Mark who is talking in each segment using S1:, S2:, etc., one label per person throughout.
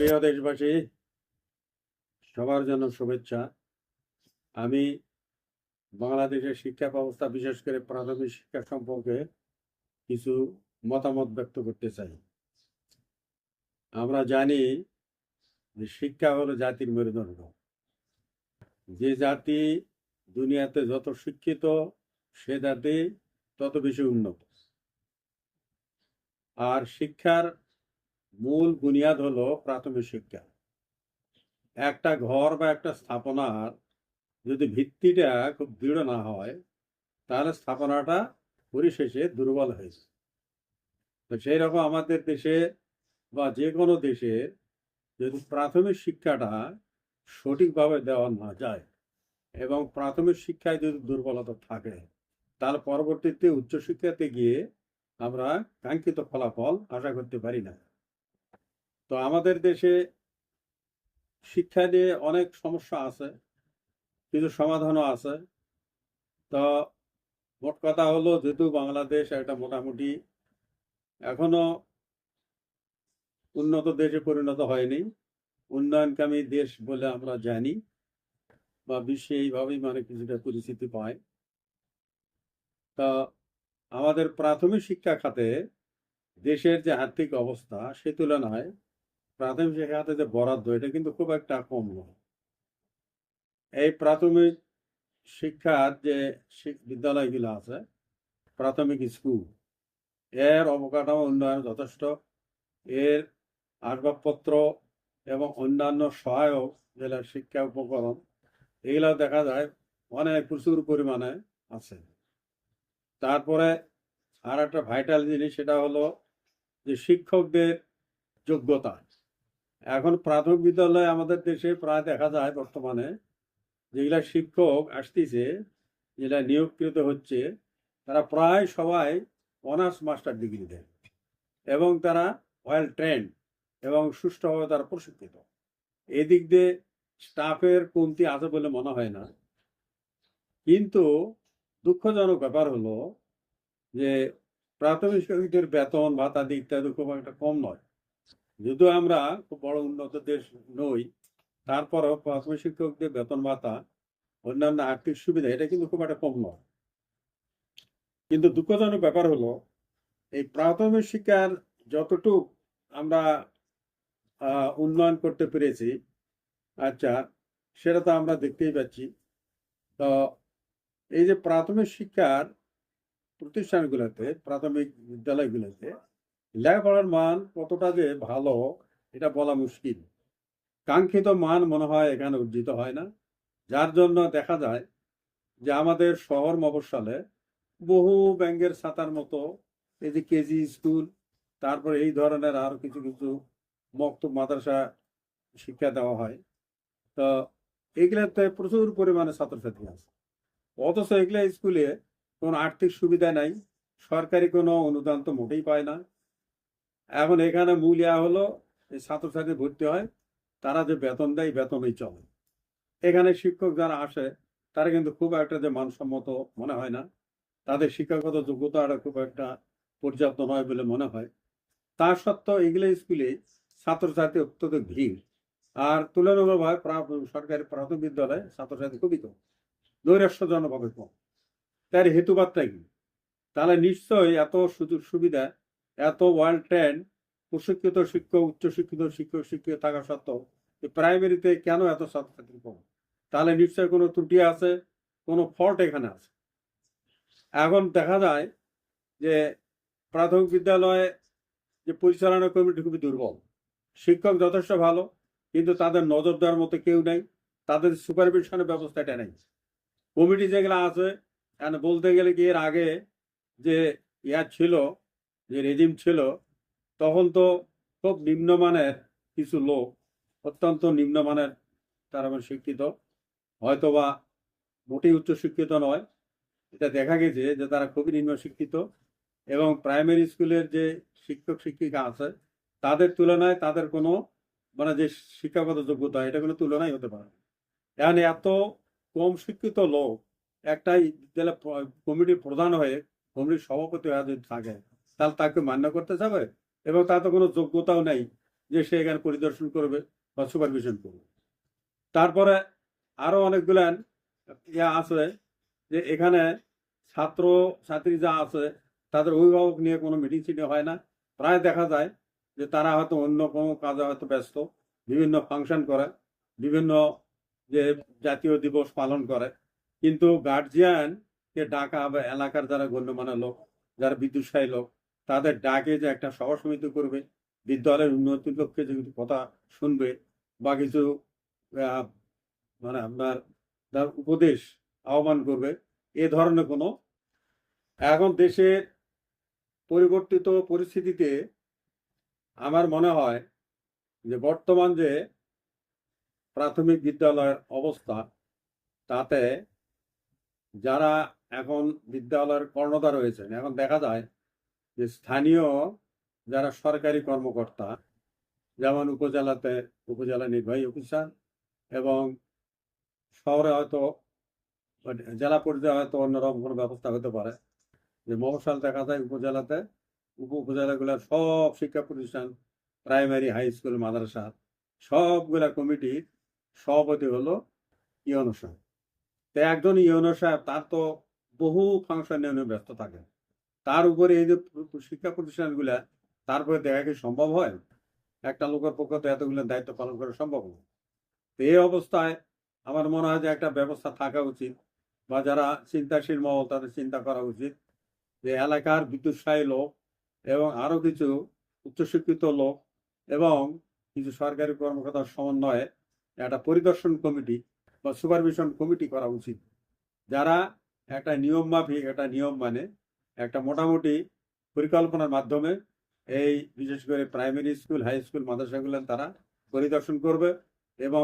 S1: প্রিয় দেশবাসী, সবার জন্য শুভেচ্ছা। আমি বাংলাদেশের শিক্ষা ব্যবস্থা, বিশেষ করে প্রাথমিক শিক্ষা সম্পর্কে কিছু মতামত ব্যক্ত করতে চাই। আমরা জানি যে শিক্ষা হলো জাতির মেরুদণ্ড। যে জাতি দুনিয়াতে যত শিক্ষিত, সে জাতি তত বেশি উন্নত। আর শিক্ষার মূল বুনিয়াদ হলো প্রাথমিক শিক্ষা। একটা ঘর বা একটা স্থাপনার যদি ভিত্তিটা খুব দৃঢ় না হয়, তাহলে স্থাপনাটা পরিশেষে দুর্বল হয়েছে। তো সেই রকম আমাদের দেশে বা যে কোনো দেশের যদি প্রাথমিক শিক্ষাটা সঠিকভাবে দেওয়া না যায় এবং প্রাথমিক শিক্ষায় যদি দুর্বলতা থাকে, তাহলে পরবর্তীতে উচ্চশিক্ষাতে গিয়ে আমরা কাঙ্ক্ষিত ফলাফল আশা করতে পারি না। তো আমাদের দেশে শিক্ষা নিয়ে অনেক সমস্যা আছে, কিছু সমাধানও আছে। তো মোট কথা হলো, যেহেতু বাংলাদেশ একটা মোটামুটি এখনো উন্নত দেশে পরিণত হয়নি, উন্নয়নকামী দেশ বলে আমরা জানি বা বিশ্বে এইভাবেই কিছুটা পরিচিতি পায়। তা আমাদের প্রাথমিক শিক্ষা খাতে দেশের যে আর্থিক অবস্থা, সে তুলনায় প্রাথমিক শিক্ষা খাতে যে বরাদ্দ, এটা কিন্তু খুব একটা কম নয়। এই প্রাথমিক শিক্ষার যে বিদ্যালয়গুলো আছে, প্রাথমিক স্কুল, এর অবকাঠামো উন্নয়ন যথেষ্ট। এর আসবাবপত্র এবং অন্যান্য সহায়ক যেগুলো শিক্ষা উপকরণ, এগুলো দেখা যায় অনেক প্রচুর পরিমাণে আছে। তারপরে আর একটা ভাইটাল জিনিস, সেটা হলো যে শিক্ষকদের যোগ্যতা। এখন প্রাথমিক বিদ্যালয়ে আমাদের দেশে প্রায় দেখা যায় বর্তমানে যেগুলা শিক্ষক আসতেছে, যেটা নিয়োগকৃত হচ্ছে, তারা প্রায় সবাই অনার্স মাস্টার ডিগ্রি দেয় এবং তারা ওয়েল ট্রেন্ড এবং সুষ্ঠুভাবে তারা প্রশিক্ষিত। এদিক দিয়ে স্টাফের কমতি আছে বলে মনে হয় না। কিন্তু দুঃখজনক ব্যাপার হলো যে প্রাথমিক শিক্ষকদের বেতন ভাতা ইত্যাদি খুব একটা কম নয়। যদিও আমরা খুব বড় উন্নত দেশ নই, তারপরও প্রাথমিক শিক্ষকদের বেতন ভাতা, অন্যান্য আর্থিক সুবিধা, এটা কিন্তু খুব একটা কম নয়। কিন্তু দুঃখজনক ব্যাপার হলো, এই প্রাথমিক শিক্ষার যতটুক আমরা উন্নয়ন করতে পেরেছি, আচ্ছা, সেটা তো আমরা দেখতেই পাচ্ছি। তো এই যে প্রাথমিক শিক্ষার প্রতিষ্ঠানগুলোতে, প্রাথমিক বিদ্যালয়গুলোতে লেখাপড়ার মান কতটা যে ভালো, এটা বলা মুশকিল। কাঙ্ক্ষিত মান মনে হয় এখানে অর্জিত হয় না, যার জন্য দেখা যায় যে আমাদের শহর মফস্বলে বহু ব্যাঙের ছাতার মতো এই যে কেজি স্কুল, তারপর এই ধরনের আরো কিছু কিছু মক্তব মাদ্রাসা শিক্ষা দেওয়া হয়। তো এগুলাতে প্রচুর পরিমাণে ছাত্রছাত্রী আছে, অথচ এগুলা স্কুলে কোনো আর্থিক সুবিধা নাই, সরকারি কোনো অনুদান তো মোটেই পায় না। এখন এখানে মূল হলো, এই ছাত্রছাত্রী ভর্তি হয়, তারা যে বেতন দেয়, বেতনই চলে। এখানে শিক্ষক যারা আসে, তারা কিন্তু খুব একটা যে মানসম্মত মনে হয় না, তাদের শিক্ষাগত যোগ্যতা খুব একটা পর্যাপ্ত নয় বলে মনে হয়। তা সত্ত্বেও এগুলো স্কুলে ছাত্রছাত্রী অত্যধিক ভিড়, আর তুলনামূলকভাবে সরকারি প্রাথমিক বিদ্যালয়ে ছাত্রছাত্রী খুবই কম, নৈরাশ্যজনকভাবে কম। তার হেতুবাদটা কি? তাহলে নিশ্চয়ই এত সুযোগ সুবিধা, এত ওয়ার্ল্ড ট্রেন্ড প্রশিক্ষিত শিক্ষক, উচ্চশিক্ষিত শিক্ষক শিক্ষিত থাকা সত্ত্বেও প্রাইমারিতে কেন এত ছাত্রছাত্রী কম? তাহলে নিশ্চয়ই কোনো ত্রুটি আছে, কোনো ফল্ট এখানে আছে। এখন দেখা যায় যে প্রাথমিক বিদ্যালয়ে যে পরিচালনা কমিটি খুবই দুর্বল। শিক্ষক যথেষ্ট ভালো, কিন্তু তাদের নজর দেওয়ার মতো কেউ নেই, তাদের সুপারভিশনের ব্যবস্থা এটা নেই। কমিটি যেগুলো আছে, বলতে গেলে কি, এর আগে যে ছিল, যে রেজিম ছিল, তখন তো খুব নিম্নমানের কিছু লোক, অত্যন্ত নিম্নমানের, তারা শিক্ষিত, হয়তোবা মোটেই উচ্চশিক্ষিত নয়, এটা দেখা গেছে যে তারা খুবই নিম্ন শিক্ষিত, এবং প্রাইমারি স্কুলের যে শিক্ষক শিক্ষিকা আছে, তাদের তুলনায় তাদের কোনো যে শিক্ষাগত যোগ্যতা, এটা কোনো তুলনাই হতে পারে। এখন এত কম শিক্ষিত লোক একটাই বিদ্যালয় কমিটির প্রধান হয়ে, কমিটির সভাপতি হয়ে যদি থাকে, তাহলে তাকে মান্য করতে যাবে? এবং তার তো কোনো যোগ্যতাও নেই, যে সে এখানে পরিদর্শন করবে বা সুপারভিশন করবে। তারপরে আরো অনেকগুলান ইয়া আছে যে এখানে ছাত্র ছাত্রী যা আছে তাদের অভিভাবক নিয়ে কোনো মিটিং সিটিং হয় না। প্রায় দেখা যায় যে তারা হয়তো অন্য কোনো কাজে হয়তো ব্যস্ত, বিভিন্ন ফাংশন করে, বিভিন্ন যে জাতীয় দিবস পালন করে, কিন্তু গার্জিয়ানকে ডাকা বা এলাকার যারা গণ্যমান্য লোক, যারা বিদ্যুৎসাহী লোক, তাদের ডাকে যে একটা সভা সমিতি করবে, বিদ্যালয়ের উন্নতির লক্ষ্যে যে কিছু কথা শুনবে বা কিছু আহ, মানে আপনার তার উপদেশ আহ্বান করবে, এ ধরনের কোনো এখন দেশের পরিবর্তিত পরিস্থিতিতে আমার মনে হয় যে বর্তমান যে প্রাথমিক বিদ্যালয়ের অবস্থা, তাতে যারা এখন বিদ্যালয়ের কর্ণধার রয়েছেন, এখন দেখা যায় যে স্থানীয় যারা সরকারি কর্মকর্তা, যেমন উপজেলাতে উপজেলা নির্বাহী অফিসার এবং শহরে হয়তো জেলা পর্যায়ে হয়তো অন্যরকম কোনো ব্যবস্থা হতে পারে, যে মফস্বল দেখা যায় উপজেলাতে উপজেলাগুলোর সব শিক্ষা প্রতিষ্ঠান, প্রাইমারি হাই স্কুল মাদ্রাসা সবগুলা কমিটির সভাপতি হলো ইউনো সাহেব। তো একজন ইউনো সাহেব তার তো বহু ফাংশন নিয়ে ব্যস্ত থাকে, তার উপরে এই যে শিক্ষা প্রতিষ্ঠানগুলা, তারপরে দেখা কি সম্ভব হয়? একটা লোকের পক্ষে তো এতগুলো দায়িত্ব পালন করা সম্ভব নয়। তো এই অবস্থায় আমার মনে হয় যে একটা ব্যবস্থা থাকা উচিত, বা যারা চিন্তাশীল মহল তাদের চিন্তা করা উচিত যে এলাকার বিদ্যুৎসাহী লোক এবং আরো কিছু উচ্চশিক্ষিত লোক এবং কিছু সরকারি কর্মকর্তার সমন্বয়ে একটা পরিদর্শন কমিটি বা সুপারভিশন কমিটি করা উচিত, যারা একটা নিয়ম মাফিক একটা নিয়ম মানে একটা মোটামুটি পরিকল্পনার মাধ্যমে এই বিশেষ করে প্রাইমারি স্কুল হাই স্কুল মাদ্রাসাগুলো তারা পরিদর্শন করবে এবং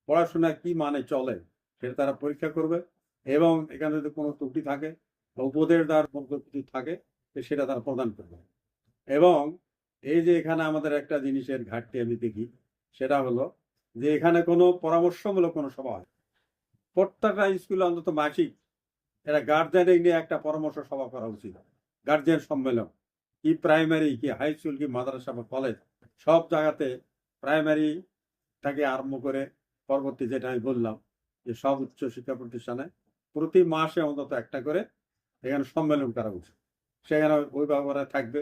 S1: পড়াশোনা কি মানে চলে সেটা তারা পরীক্ষা করবে, এবং এখানে যদি কোনো ত্রুটি থাকে বা উপদেশ দেওয়ার কোনো ত্রুটি থাকে সেটা তারা প্রদান করবে। এবং এই যে এখানে আমাদের একটা জিনিসের ঘাটতি আমি দেখি, সেটা হলো যে এখানে কোনো পরামর্শমূলক কোনো সভা হয়, প্রত্যেকটা স্কুলে অন্তত মাসিক এরা গার্জিয়ানের নিয়ে একটা পরামর্শ সভা করা উচিত, গার্জিয়ান সম্মেলন, কি প্রাইমারি কি হাই স্কুল কি মাদ্রাসা বা কলেজ, সব জায়গাতে প্রাইমারি থেকে আরম্ভ করে পরবর্তী যেটা আমি বললাম যে সব উচ্চ শিক্ষা প্রতিষ্ঠানে প্রতি মাসে অন্তত একটা করে এখানে সম্মেলন করা উচিত। সেখানে অভিভাবকরা থাকবে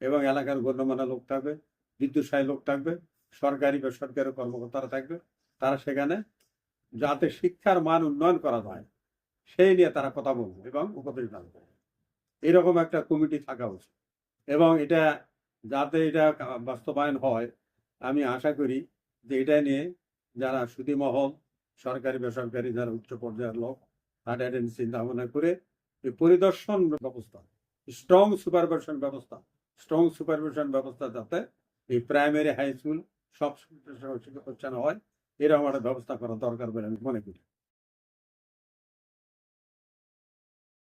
S1: এবং এলাকার গণ্যমান্য লোক থাকবে, বিদ্যুৎসাহী লোক থাকবে, সরকারি বেসরকারি কর্মকর্তারা থাকবে, তারা সেখানে যাতে শিক্ষার মান উন্নয়ন করা যায় সেই নিয়ে তারা কথা বলবে এবং উপদেশ দান করবে। এরকম একটা কমিটি থাকা উচিত, এবং এটা যাতে এটা বাস্তবায়ন হয়, আমি আশা করি যে এটা নিয়ে যারা সুদী মহল, সরকারি বেসরকারি যারা উচ্চ পর্যায়ের লোক, তারা এটা নিয়ে চিন্তা ভাবনা করে এই পরিদর্শন ব্যবস্থা, স্ট্রং সুপারভিশন ব্যবস্থা যাতে এই প্রাইমারি হাই স্কুল সব শিক্ষা প্রতিষ্ঠানে হয়, এরকম একটা ব্যবস্থা করা দরকার বলে আমি মনে করি।